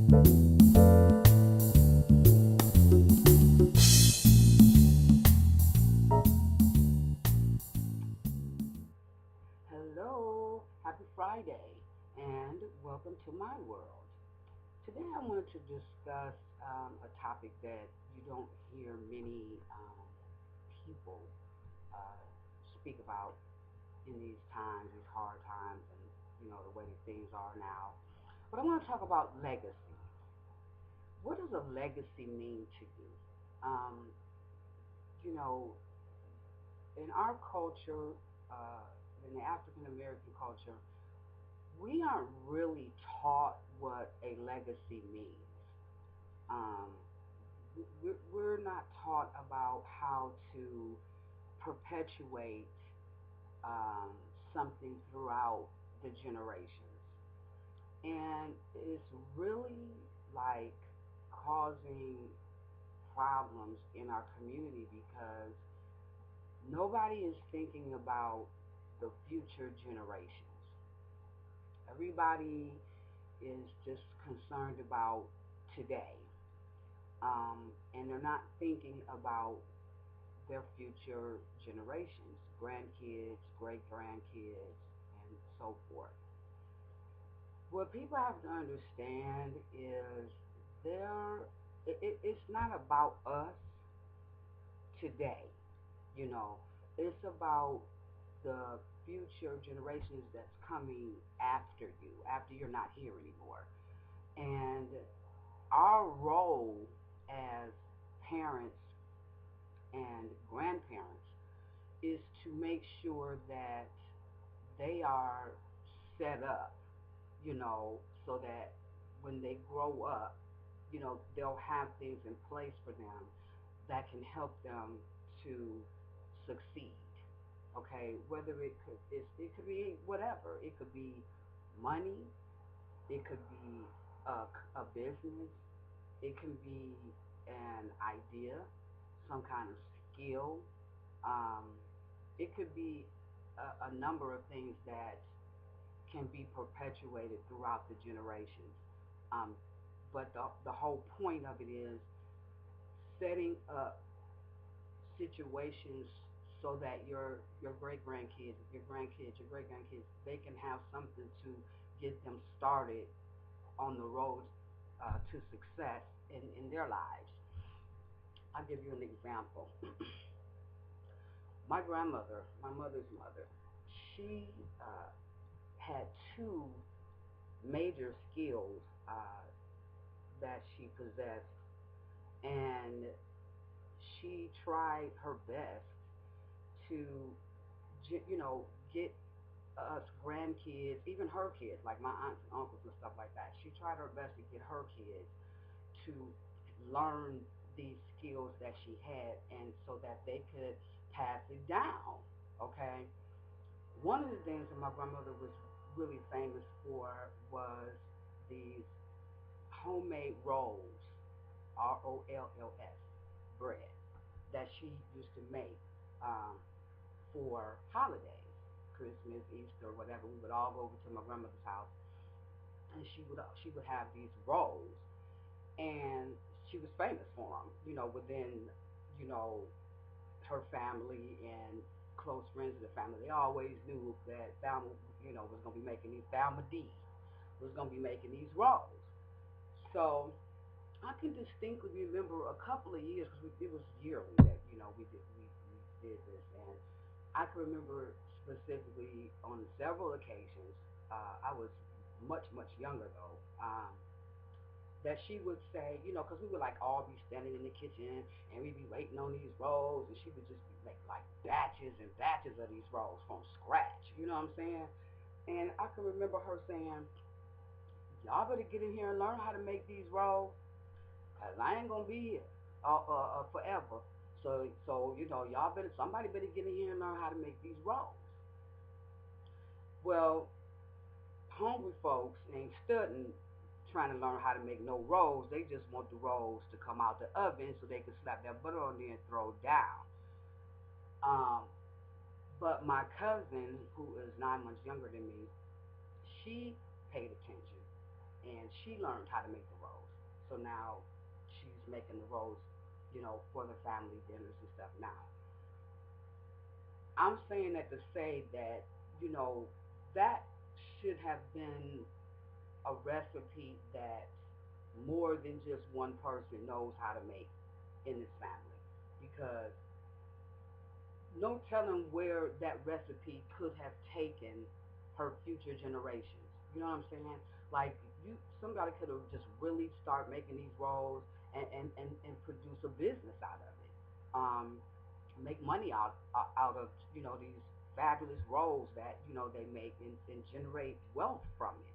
Hello, happy Friday, and welcome to my world. Today I wanted to discuss a topic that you don't hear many people uh, speak about in these times, these hard times, and the way that things are now. But I want to talk about legacy. What does a legacy mean to you? Um, you know, in our culture, uh, in the African American culture, we aren't really taught what a legacy means. Um, we're not taught about how to perpetuate um, something throughout the generations. And it's really like causing problems in our community because nobody is thinking about the future generations. Everybody is just concerned about today, and they're not thinking about their future generations, grandkids, great grandkids, and so forth. What people have to understand is there, it's not about us today, you know, it's about the future generations that's coming after you, after you're not here anymore. And our role as parents and grandparents is to make sure that they are set up, so that when they grow up, they'll have things in place for them that can help them to succeed. Okay, whether it could be whatever. It could be money. It could be a business. It can be an idea, some kind of skill. Um, it could be a number of things that can be perpetuated throughout the generations. Um, but the whole point of it is setting up situations so that your great grandkids, your great grandkids, they can have something to get them started on the road to success in their lives. I'll give you an example. My grandmother, my mother's mother, she uh, had two major skills that she possessed, and she tried her best to, get us grandkids, even her kids, like my aunts and uncles and stuff like that. She tried her best to get her kids to learn these skills that she had, and so that they could pass it down. Okay. One of the things that my grandmother was really famous for was these homemade rolls, Rolls, bread, that she used to make um, for holidays, Christmas, Easter, whatever. We would all go over to my grandmother's house, and she would have these rolls, and she was famous for them. Within you know her family and close friends of the family, they always knew that Thelma, was gonna be making these Thelma D was gonna be making these rolls. So I can distinctly remember a couple of years because it was yearly that we did this, and I can remember specifically on several occasions. I was much younger though. That she would say, because we would like all be standing in the kitchen and we'd be waiting on these rolls, and she would just make like batches and batches of these rolls from scratch. You know what I'm saying? And I can remember her saying, "Y'all better get in here and learn how to make these rolls, cause I ain't gonna be here forever. So y'all better somebody better get in here and learn how to make these rolls." Well, hungry folks ain't studying trying to learn how to make no rolls. They just want the rolls to come out the oven so they can slap that butter on there and throw it down. Um, but my cousin, who is 9 months younger than me, she paid attention, and she learned how to make the rolls. So now she's making the rolls, for the family dinners and stuff. Now, I'm saying that to say that, you know, that should have been a recipe that more than just one person knows how to make in this family. Because no telling where that recipe could have taken her future generations. You know what I'm saying? Like somebody could have just really start making these rolls and produce a business out of it. Make money out of these fabulous rolls that they make and generate wealth from it.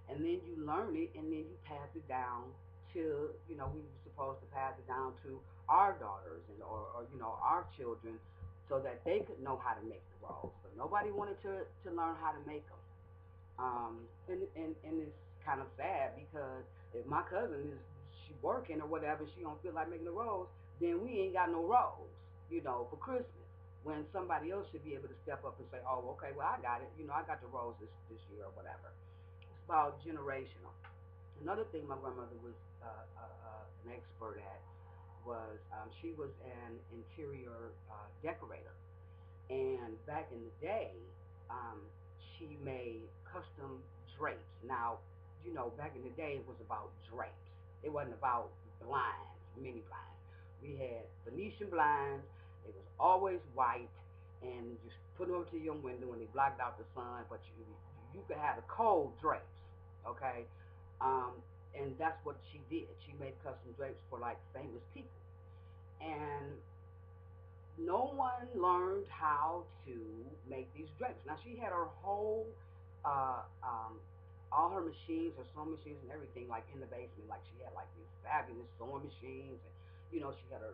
And then you learn it, and then you pass it down to, we were supposed to pass it down to our daughters and or our children, so that they could know how to make the rolls. But nobody wanted to learn how to make them. And it's kind of sad because if my cousin is she working or whatever, she don't feel like making the rolls, then we ain't got no rolls, for Christmas. When somebody else should be able to step up and say, oh, okay, well I got it, I got the rolls this year or whatever. It's about generational. Another thing my grandmother was an expert at was she was an interior decorator. And back in the day, um, she made custom drapes. Now, back in the day, it was about drapes. It wasn't about blinds, mini blinds. We had Venetian blinds. It was always white, and you put them over to your window, and they blocked out the sun. But you could have the cold drapes, okay? Um, and that's what she did. She made custom drapes for like famous people, and no one learned how to make these drapes. Now she had her whole, uh, um, all her machines, her sewing machines and everything, like in the basement. Like she had like these fabulous sewing machines, and she had her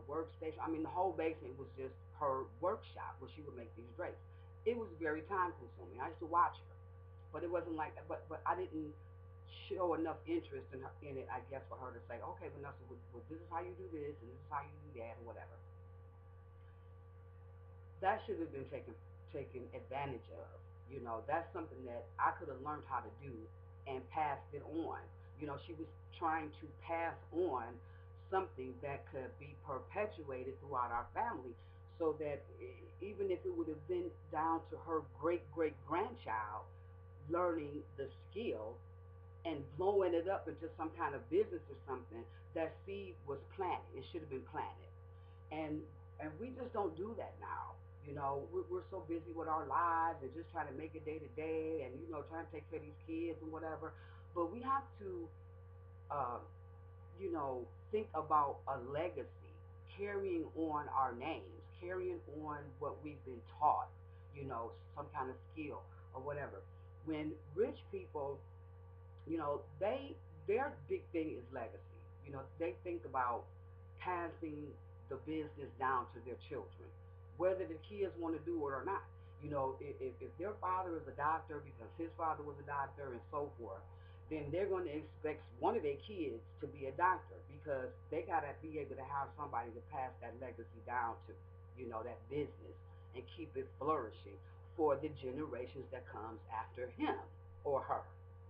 workstation. I mean, the whole basement was just her workshop where she would make these drapes. It was very time consuming. I used to watch her, but it wasn't like, but I didn't show enough interest in it, I guess, for her to say, okay, Vanessa, well, this is how you do this, and this is how you do that, or whatever. That should have been taken advantage of. That's something that I could have learned how to do and passed it on. She was trying to pass on something that could be perpetuated throughout our family, so that even if it would have been down to her great great grandchild learning the skill and blowing it up into some kind of business or something, that seed was planted. It should have been planted. And we just don't do that now. We're so busy with our lives and just trying to make it day to day, and trying to take care of these kids and whatever. But we have to, uh, think about a legacy, carrying on our names, carrying on what we've been taught. Some kind of skill or whatever. When rich people, their big thing is legacy. They think about passing the business down to their children, whether the kids want to do it or not. If their father is a doctor because his father was a doctor and so forth, then they're going to expect one of their kids to be a doctor, because they got to be able to have somebody to pass that legacy down to, that business, and keep it flourishing for the generations that comes after him or her,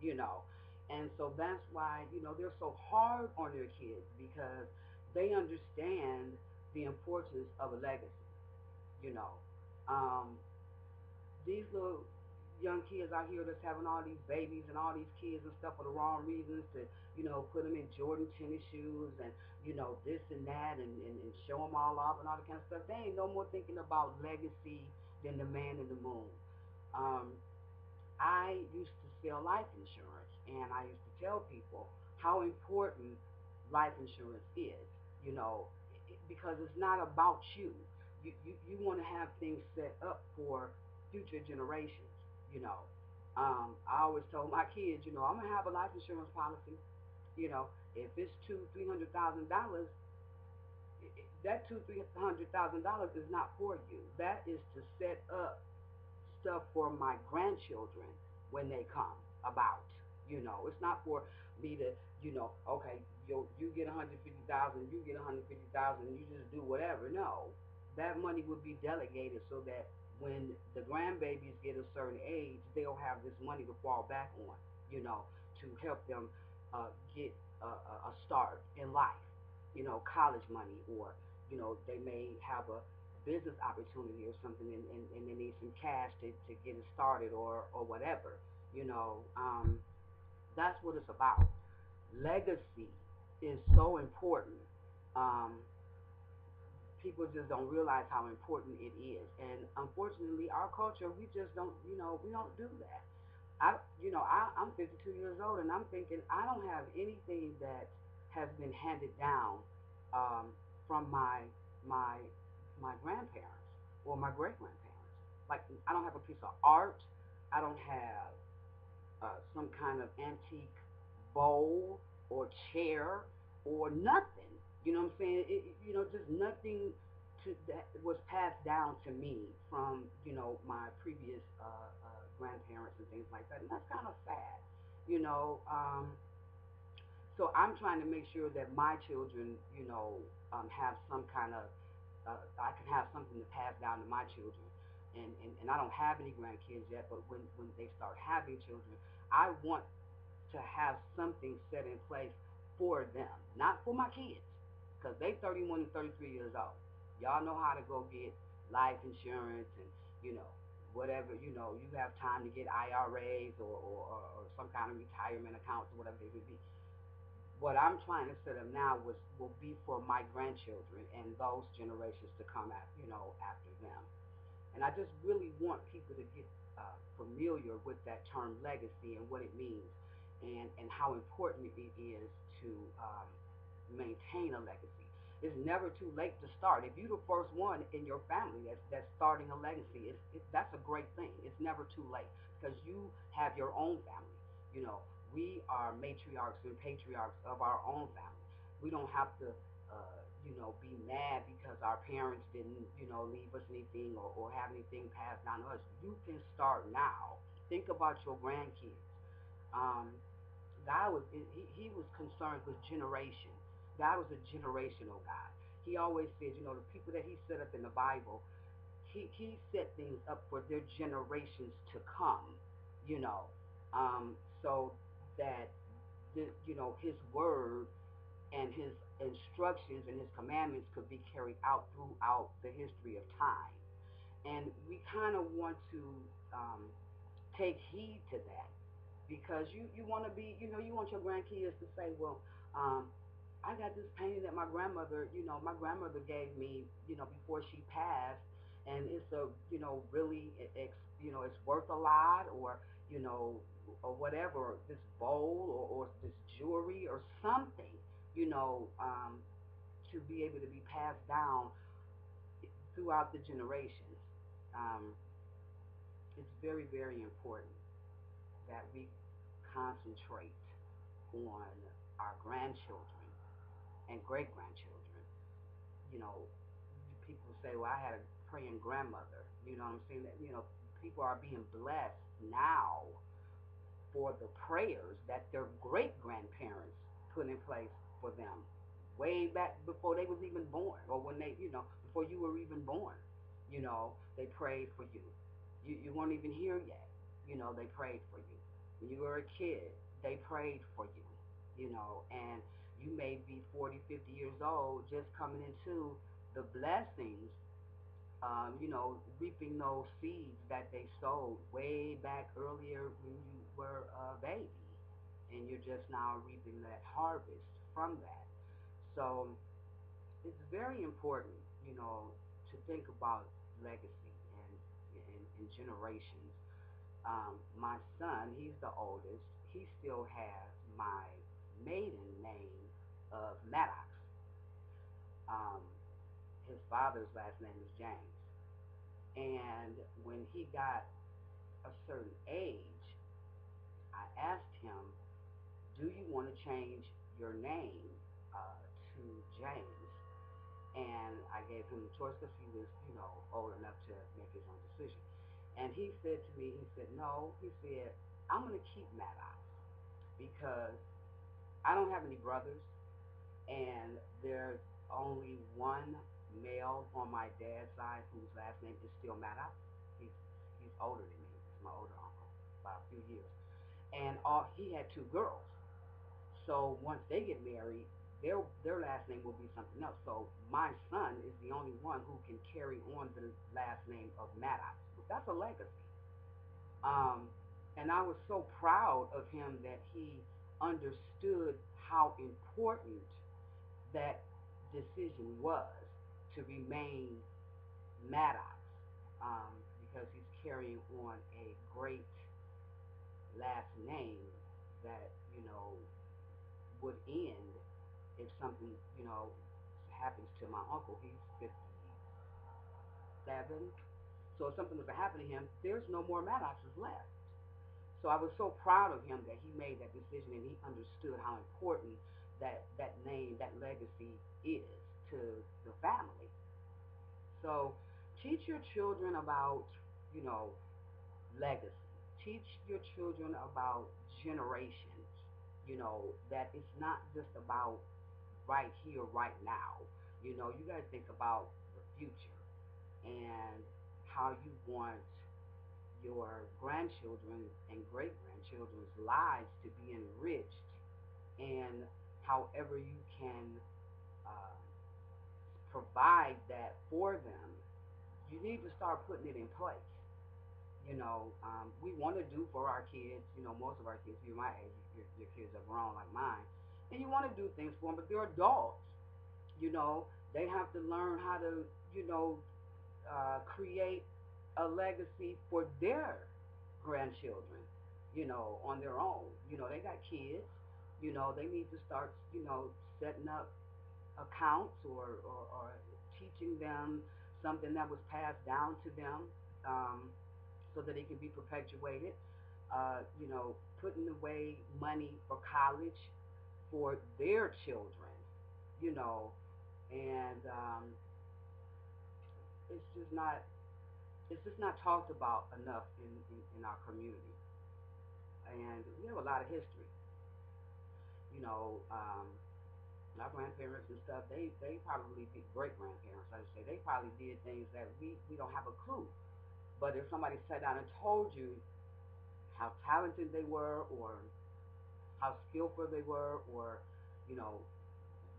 you know. And so that's why, they're so hard on their kids, because they understand the importance of a legacy, you know. Um, these little young kids out here that's having all these babies and all these kids and stuff for the wrong reasons, to, put them in Jordan tennis shoes and, this and that, and show them all off and all that kind of stuff. They ain't no more thinking about legacy than the man in the moon. Um, I used to sell life insurance, and I used to tell people how important life insurance is, you know, because it's not about you. You want to have things set up for future generations, you know. I always told my kids, I'm gonna have a life insurance policy. If it's $200,000, $300,000, that $200,000, $300,000 is not for you. That is to set up stuff for my grandchildren when they come about. It's not for me to, okay, you get 150,000, you get 150,000, and you just do whatever. No, that money would be delegated so that when the grandbabies get a certain age, they'll have this money to fall back on. to help them get a start in life, college money, or they may have a business opportunity or something, and they need some cash to get it started, or whatever. That's what it's about. Legacy is so important. Um, People just don't realize how important it is, and unfortunately, our culture, we just don't, we don't do that. I'm 52 years old, and I'm thinking I don't have anything that has been handed down um, from my my grandparents or my great grandparents. Like, I don't have a piece of art. I don't have some kind of antique bowl or chair or nothing. You know what I'm saying? Just nothing that was passed down to me from my previous grandparents and things like that, and that's kind of sad. You know, so I'm trying to make sure that my children, have some kind of I can have something to pass down to my children. And I don't have any grandkids yet, but when they start having children, I want to have something set in place for them, not for my kids, because they 31 and 33 years old. Y'all know how to go get life insurance and whatever. You have time to get IRAs or some kind of retirement accounts or whatever they would be. What I'm trying to set up now will be for my grandchildren and those generations to come after them. And I just really want people to get familiar with that term legacy and what it means, and how important it is to maintain a legacy. It's never too late to start. If you're the first one in your family that's starting a legacy, that's a great thing. It's never too late because you have your own family. We are matriarchs and patriarchs of our own family. We don't have to be mad because our parents didn't, leave us anything, or have anything passed down to us. You can start now. Think about your grandkids. Um, God he was concerned with generation. God was a generational God. He always said, the people that he set up in the Bible, he set things up for their generations to come, you know, so that his word and his instructions and his commandments could be carried out throughout the history of time. And we kind of want to um, take heed to that, because you want to be, you want your grandkids to say, well, I got this painting that my grandmother gave me, before she passed, and it's a, really, it's worth a lot, or, you know, or whatever, this bowl, or this jewelry or something, to be able to be passed down throughout the generations. Um, it's very, very important that we concentrate on our grandchildren and great grandchildren. You know, People say, "Well, I had a praying grandmother." You know what I'm saying? That people are being blessed now for the prayers that their great grandparents put in place for them way back before they was even born, or when they, before you were even born. They prayed for you. You weren't even here yet. They prayed for you. When you were a kid, they prayed for you. And you may be 40, 50 years old, just coming into the blessings, reaping those seeds that they sowed way back earlier when you were a baby, and you're just now reaping that harvest from that. So it's very important, to think about legacy and generations. My son, he's the oldest. He still has my maiden name of Maddox. Um, his father's last name is James. And when he got a certain age, I asked him, "Do you want to change your name to James?" And I gave him the choice because he was, old enough to make his own decision. And he said to me, he said, "No," he said, "I'm going to keep Maddox because I don't have any brothers, and there's only one male on my dad's side whose last name is still Maddox. He's he's older than me. He's my older uncle by a few years. and all he had two girls. So once they get married, their last name will be something else. So my son is the only one who can carry on the last name of Maddox. That's a legacy. Um, and I was so proud of him that he understood how important that decision was to remain Maddox, because he's carrying on a great last name that would end if something happens to my uncle. He's 57, so if something was to happen to him, there's no more Maddoxes left. So I was so proud of him that he made that decision and he understood how important that name, that legacy is to the family. So teach your children about, you know, legacy. Teach your children about generations. That it's not just about right here, right now. You guys think about the future and how you want your grandchildren and great grandchildren's lives to be enriched, and however you can uh, provide that for them, you need to start putting it in place. We want to do for our kids. Most of our kids, you're my age, your kids are grown like mine, and you want to do things for them, but they're adults. They have to learn how to, create a legacy for their grandchildren, on their own. They got kids. They need to start, setting up accounts, or teaching them something that was passed down to them, so that it can be perpetuated. Putting away money for college for their children, you know, and it's just not it's just not talked about enough in our community. And we have a lot of history, you know. Our grandparents and stuff, they probably did, great grandparents, I should say, they probably did things that we don't have a clue. But if somebody sat down and told you how talented they were, or how skillful they were, or you know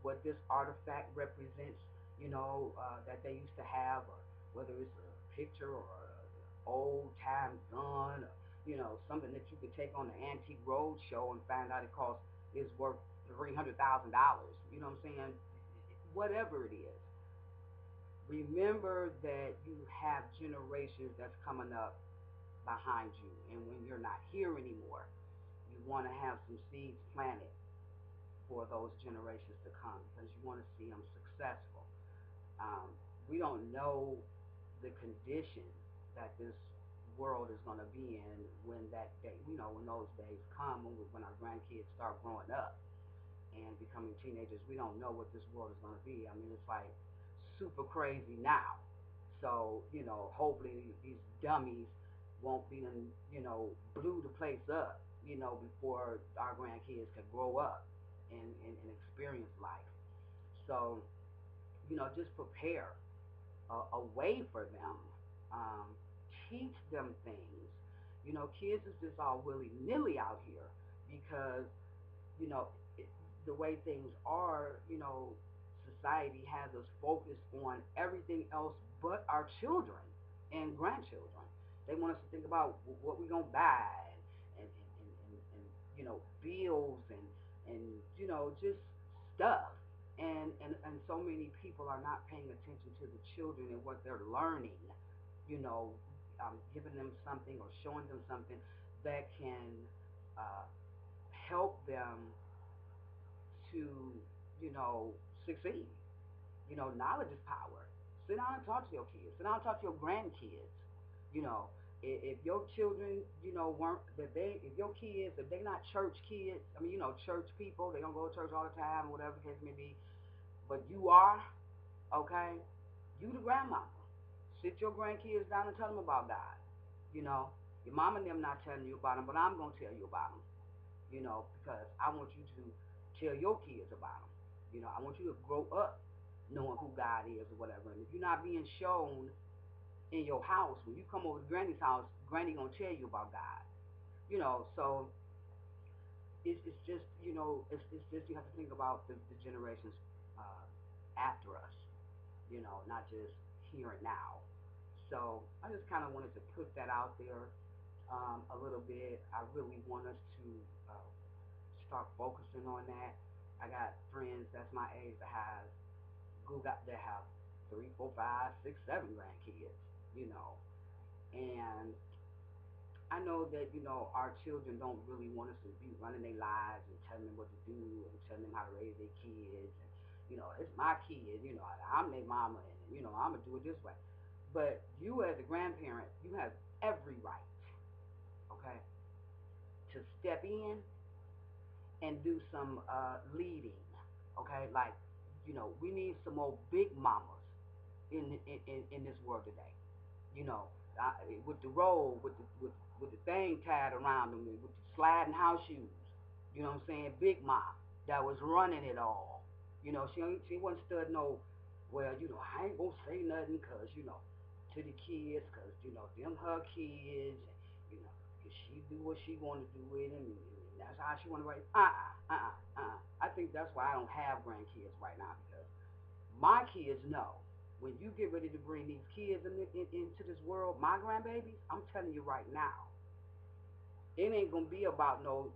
what this artifact represents, that they used to have, or whether it's a picture or a old time gun, or something that you could take on the antique road show and find out it costs is worth $300,000. You know what I'm saying? Whatever it is, remember that you have generations that's coming up behind you, and when you're not here anymore, you want to have some seeds planted for those generations to come, because you want to see them successful. Um, we don't know the condition that this world is going to be in when that day, when those days come, when our grandkids start growing up and becoming teenagers. We don't know what this world is going to be. I mean, it's like super crazy now. So, hopefully these dummies won't be in, blew the place up, before our grandkids can grow up and experience life. So, just prepare a way for them. Um, Teach them things. Kids is just all willy nilly out here because you know, it, the way things are, society has us focused on everything else but our children and grandchildren. They want us to think about what we're going to buy, and bills, and just stuff. And so many people are not paying attention to the children and what they're learning, you know, giving them something or showing them something that can uh, help them to, you know, succeed. Knowledge is power. Sit down and talk to your kids. Sit down and talk to your grandkids. You know, if your children, weren't that they, if your kids, if they're not church kids, I mean, church people, they don't go to church all the time, or whatever the case may be. But you are, okay. You the grandmama. Sit your grandkids down and tell them about God. You know, your mom and them not telling you about them, but I'm gonna tell you about them, because I want you to tell your kids about them. I want you to grow up knowing who God is or whatever. And if you're not being shown in your house, when you come over to Granny's house, Granny gonna tell you about God. So it's just it's just you have to think about the generations uh, after us, not just here and now. So I just kind of wanted to put that out there a little bit. I really want us to start focusing on that. I got friends that's my age that have three, four, five, six, seven grandkids, you know, and I know that our children don't really want us to be running their lives and telling them what to do and telling them how to raise their kids. And it's my kid. I'm their mama, and I'm gonna do it this way. But you, as a grandparent, you have every right, okay, to step in and do some leading, okay. Like we need some more big mamas in this world today. you know, I, with the robe, with the thing tied around them, with the sliding house shoes. You know what I'm saying? Big Ma that was running it all. She wasn't studying no. Well, I ain't gonna say nothing, cause to the kids, cause them her kids. Cause she do what she want to do with them, and that's how she want to raise. I think that's why I don't have grandkids right now, because my kids know when you get ready to bring these kids into this world, my grandbabies, I'm telling you right now, it ain't gonna be about no,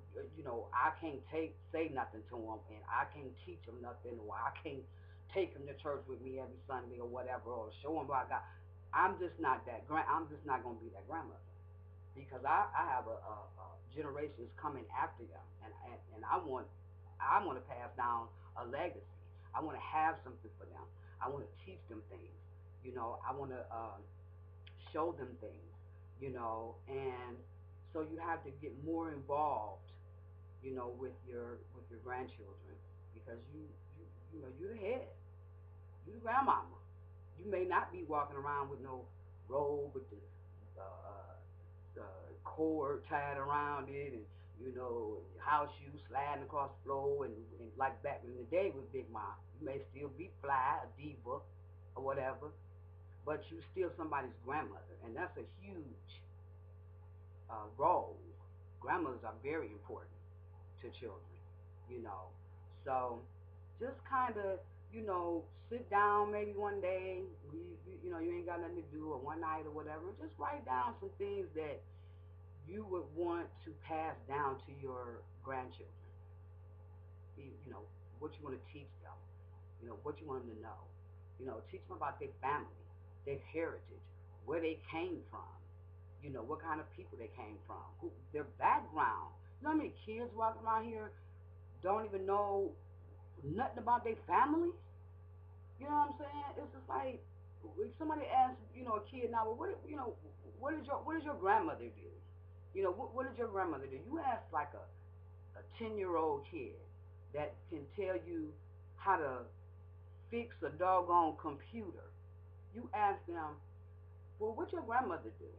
I can't say nothing to them, and I can't teach them nothing, or I can't take them to church with me every Sunday or whatever, or show them what I got. I'm just not gonna be that grandmother, because I have a generations coming after them, and I want to pass down a legacy. I want to have something for them. I want to teach them things. I want to show them things. And so you have to get more involved. With your grandchildren, because you're the head. You the grandmama. You may not be walking around with no robe with the cord tied around it, and house shoes sliding across the floor, and like back in the day with Big Mom, you may still be fly, a diva, or whatever, but you still somebody's grandmother, and that's a huge role. Grandmothers are very important to children, you know. So just kind of, sit down maybe one day, you ain't got nothing to do, or one night or whatever, and just write down some things that you would want to pass down to your grandchildren. What you want to teach them, what you want them to know. Teach them about their family, their heritage, where they came from, what kind of people they came from, their background. You know how many kids walking around here don't even know nothing about their family? You know what I'm saying? It's just like if somebody asks, a kid now, well, what did your grandmother do? What did your grandmother do? You ask like a 10-year-old kid that can tell you how to fix a doggone computer. You ask them, well, what your grandmother do?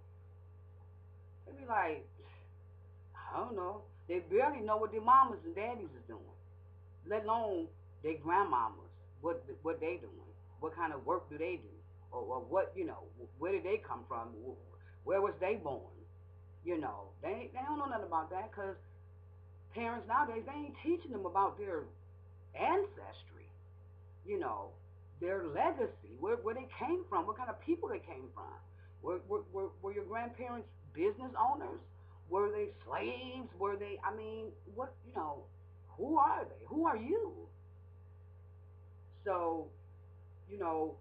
They be like, I don't know. They barely know what their mamas and daddies is doing, let alone their grandmamas. What they doing? What kind of work do they do? Or what? Where did they come from? Where was they born? They don't know nothing about that, because parents nowadays, they ain't teaching them about their ancestry. You know, their legacy, where they came from, what kind of people they came from. Were your grandparents business owners? Were they slaves? Were they, I mean, who are they? Who are you? So, you know,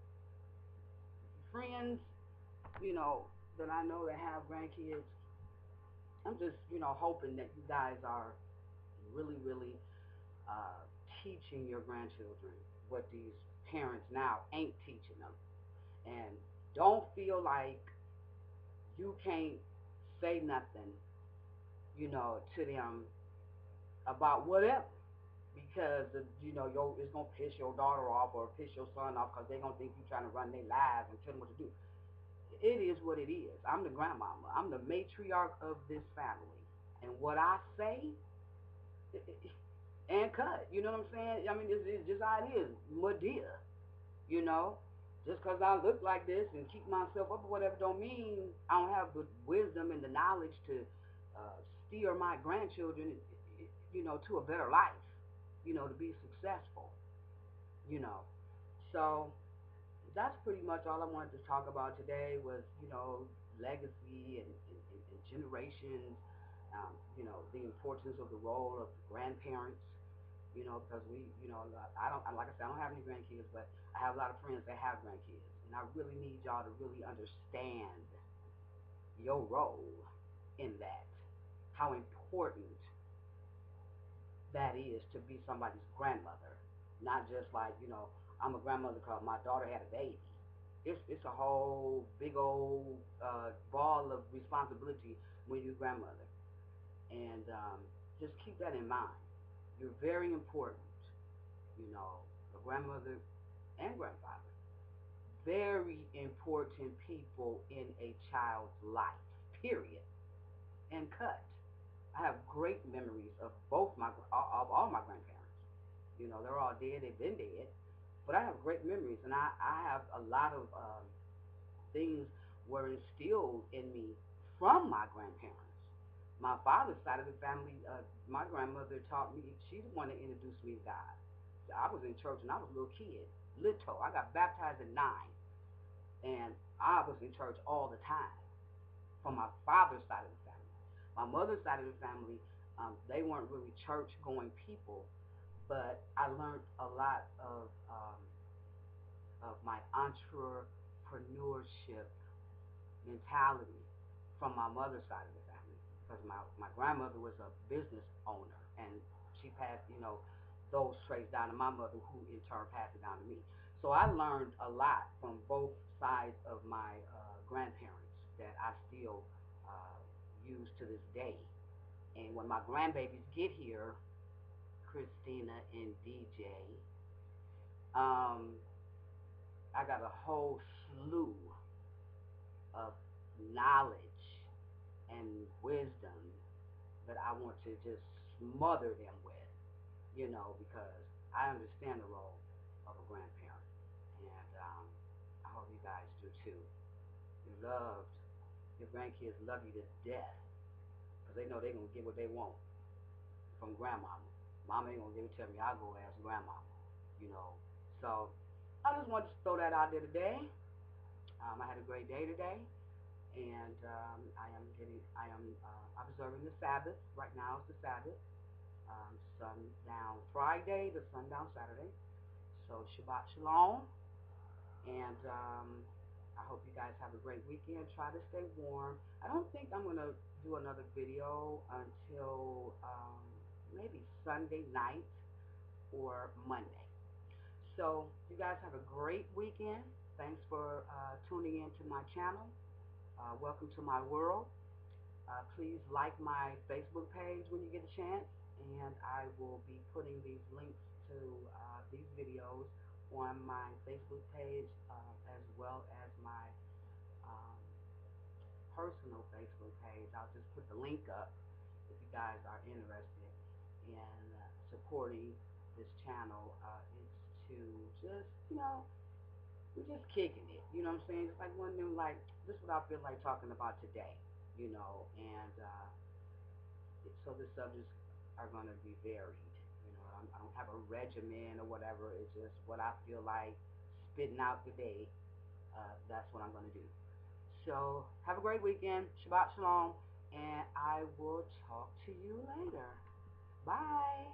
friends, that I know that have grandkids, I'm just, hoping that you guys are really, really uh, teaching your grandchildren what these parents now ain't teaching them. And don't feel like you can't say nothing, to them about whatever, because it's gonna piss your daughter off or piss your son off, because they're gonna think you trying to run their lives and tell them what to do. It is what it is. I'm the grandmama. I'm the matriarch of this family, and what I say, and cut. You know what I'm saying? I mean, it's just how it is, my dear. You know, just because I look like this and keep myself up or whatever, don't mean I don't have the wisdom and the knowledge to steer my grandchildren. to a better life, to be successful, you know. So that's pretty much all I wanted to talk about today was, legacy and generations, the importance of the role of grandparents, because I don't, like I said, I don't have any grandkids, but I have a lot of friends that have grandkids. And I really need y'all to really understand your role in that, how important that is to be somebody's grandmother. Not just like, I'm a grandmother because my daughter had a baby. It's a whole big old ball of responsibility when you're grandmother. And just keep that in mind. You're very important, a grandmother and grandfather. Very important people in a child's life, period. And cut. I have great memories of all my grandparents. They're all dead. They've been dead, but I have great memories, and I have a lot of things were instilled in me from my grandparents. My father's side of the family, my grandmother taught me. She's the one that introduced me to God. I was in church and I was a little kid, little. I got baptized at 9, and I was in church all the time from my father's side of the family. My mother's side of the family, they weren't really church going people, but I learned a lot of my entrepreneurship mentality from my mother's side of the family because my grandmother was a business owner and she passed, those traits down to my mother who in turn passed it down to me. So I learned a lot from both sides of my grandparents that I still uh, use to this day. And when my grandbabies get here, Christina and DJ, um, I got a whole slew of knowledge and wisdom that I want to just smother them with, because I understand the role of a grandparent. And I hope you guys do too. You're loved. Your grandkids love you to death because they know they're going to get what they want from grandmama. Mama ain't going to give it to me. I'll go ask grandma, you know. So I just wanted to throw that out there today. I had a great day today. And I am observing the Sabbath. Right now it's the Sabbath, sundown Friday to sundown Saturday. So Shabbat Shalom, and I hope you guys have a great weekend. Try to stay warm. I don't think I'm gonna do another video until maybe Sunday night or Monday. So you guys have a great weekend. Thanks for tuning in to my channel. Welcome to my world. Please like my Facebook page when you get a chance, and I will be putting these links to these videos on my Facebook page as well as my um, personal Facebook page. I'll just put the link up if you guys are interested in supporting this channel. It's to just, we're just kicking it. You know what I'm saying? It's like one new, like, this is what I feel like talking about today, and so the subjects are going to be varied. I don't have a regimen or whatever. It's just what I feel like spitting out today. That's what I'm going to do. So have a great weekend. Shabbat Shalom. And I will talk to you later. Bye.